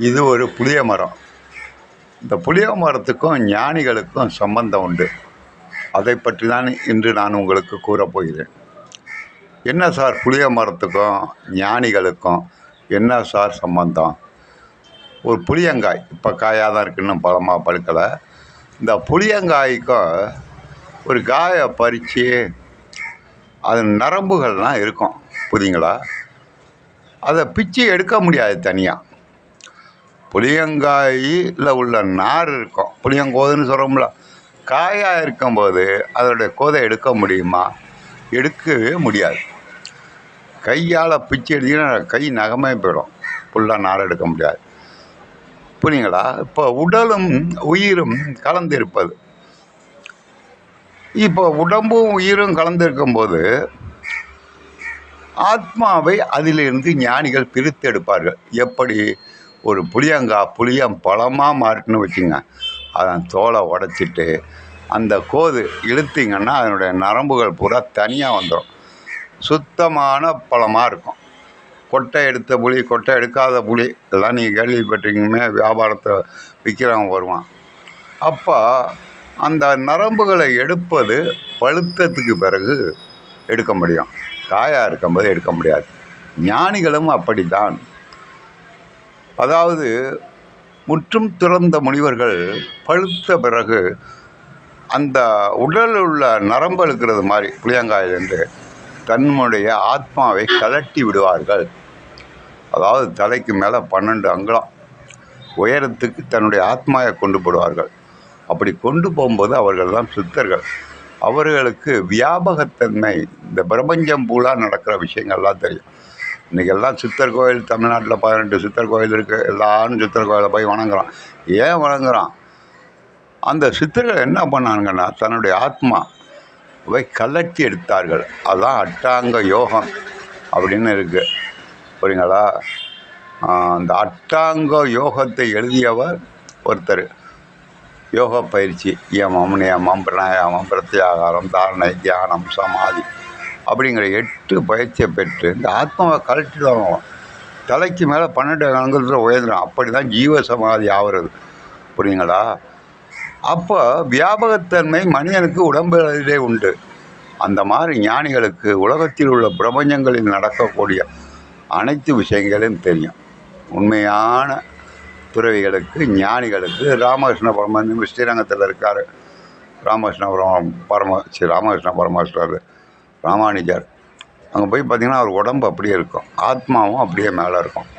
இது ஒரு புளிய மரம். இந்த புளிய மரத்துக்கும் ஞானிகளுக்கும் சம்பந்தம் உண்டு. அதை பற்றி தான் இன்று நான் உங்களுக்கு கூறப்போகிறேன். என்ன சார் புளிய மரத்துக்கும் ஞானிகளுக்கும் என்ன சார் சம்பந்தம்? ஒரு புளியங்காய் இப்போ காயாக தான் இருக்குது, இன்னும் பழமாக பழுக்கலை. இந்த புளியங்காய்க்கும் ஒரு காயை பறித்து அது நரம்புகள்லாம் இருக்கும், புரியுங்களா? அதை பிச்சு எடுக்க முடியாது தனியாக. புளியங்காயில் உள்ள நார் இருக்கும், புளியங்கோதுன்னு சொல்கிறோம்ல, காயாக இருக்கும்போது அதோடைய கோதை எடுக்க முடியுமா? எடுக்கவே முடியாது. கையால் பிச்சு எடுத்தீங்கன்னா கை நகமே போயிடும், ஃபுல்லாக நார் எடுக்க முடியாது, புரியுங்களா? இப்போ உடலும் உயிரும் கலந்து இருப்பது, இப்போ உடம்பும் உயிரும் கலந்து இருக்கும்போது ஆத்மாவை அதிலிருந்து ஞானிகள் பிரித்து எடுப்பார்கள். எப்படி? ஒரு புளியம் பழமாக மாறிட்டுன்னு வச்சுங்க, அதன் தோலை உடச்சிட்டு அந்த கோது இழுத்திங்கன்னா அதனுடைய நரம்புகள் பூரா தனியாக வந்துடும். சுத்தமான பழமாக இருக்கும். கொட்டை எடுத்த புளி, கொட்டை எடுக்காத புளி, இதெல்லாம் நீங்கள் கேள்விப்பட்டிருக்கீங்க. வியாபாரத்தை விற்கிறவன் வருவான். அப்போ அந்த நரம்புகளை எடுப்பது பழுத்தத்துக்கு பிறகு எடுக்க முடியும், காயாக இருக்கும்போது எடுக்க முடியாது. ஞானிகளும் அப்படித்தான். அதாவது முற்றும் துறந்த முனிவர்கள் பழுத்த பிறகு அந்த உடலில் உள்ள நரம்பு இருக்கிறது மாதிரி புளியங்காயிலிருந்து தன்னுடைய ஆத்மாவை கலட்டி விடுவார்கள். அதாவது தலைக்கு மேலே 12 அங்குலம் உயரத்துக்கு தன்னுடைய ஆத்மாவை கொண்டு போடுவார்கள். அப்படி கொண்டு போகும்போது அவர்கள் தான் சித்தர்கள். அவர்களுக்கு வியாபகத்தன்மை, இந்த பிரபஞ்சம் பூரா நடக்கிற விஷயங்கள்லாம் தெரியும். இன்றைக்கி எல்லாம் சித்தர் கோயில், தமிழ்நாட்டில் 18 சித்தர் கோயில் இருக்குது. எல்லாரும் சித்தர் கோயிலை போய் வணங்குறான். ஏன் வணங்குறான்? அந்த சித்தர்கள் என்ன பண்ணாங்கன்னா தன்னுடைய ஆத்மாவை கலட்டி எடுத்தார்கள். அதுதான் அட்டாங்க யோகம் அப்படின்னு இருக்குது, புரியுங்களா? அந்த அட்டாங்க யோகத்தை எழுதியவர் ஒருத்தர். யோக பயிற்சி, யமம், நியமம், பிராணாயாமம், பிரத்யாகாரம், தாரணை, தியானம், சமாதி அப்படிங்கிற 8 பயிற்சியை பெற்று இந்த ஆத்மாவை கலட்டிடுவாங்க. தலைக்கு மேலே 12 அங்குலத்தில் உயர்ந்துடும். அப்படி தான் ஜீவ சமாதி ஆகிறது, புரியுங்களா? அப்போ வியாபகத்தன்மை மனிதனுக்கு உடம்பிலே உண்டு. அந்த மாதிரி ஞானிகளுக்கு உலகத்தில் உள்ள பிரபஞ்சங்களில் நடக்கக்கூடிய அனைத்து விஷயங்களும் தெரியும். உண்மையான துறவிகளுக்கு, ஞானிகளுக்கு. ராமகிருஷ்ண பரமஹம்சர் ஸ்ரீரங்கத்தில் இருக்கார். ராமகிருஷ்ண பரமஹம்சர் ராமானுஜர். அங்கே போய் பார்த்திங்கன்னா அவர் உடம்பு அப்படியே இருக்கும், ஆத்மாவும் அப்படியே மேலே இருக்கும்.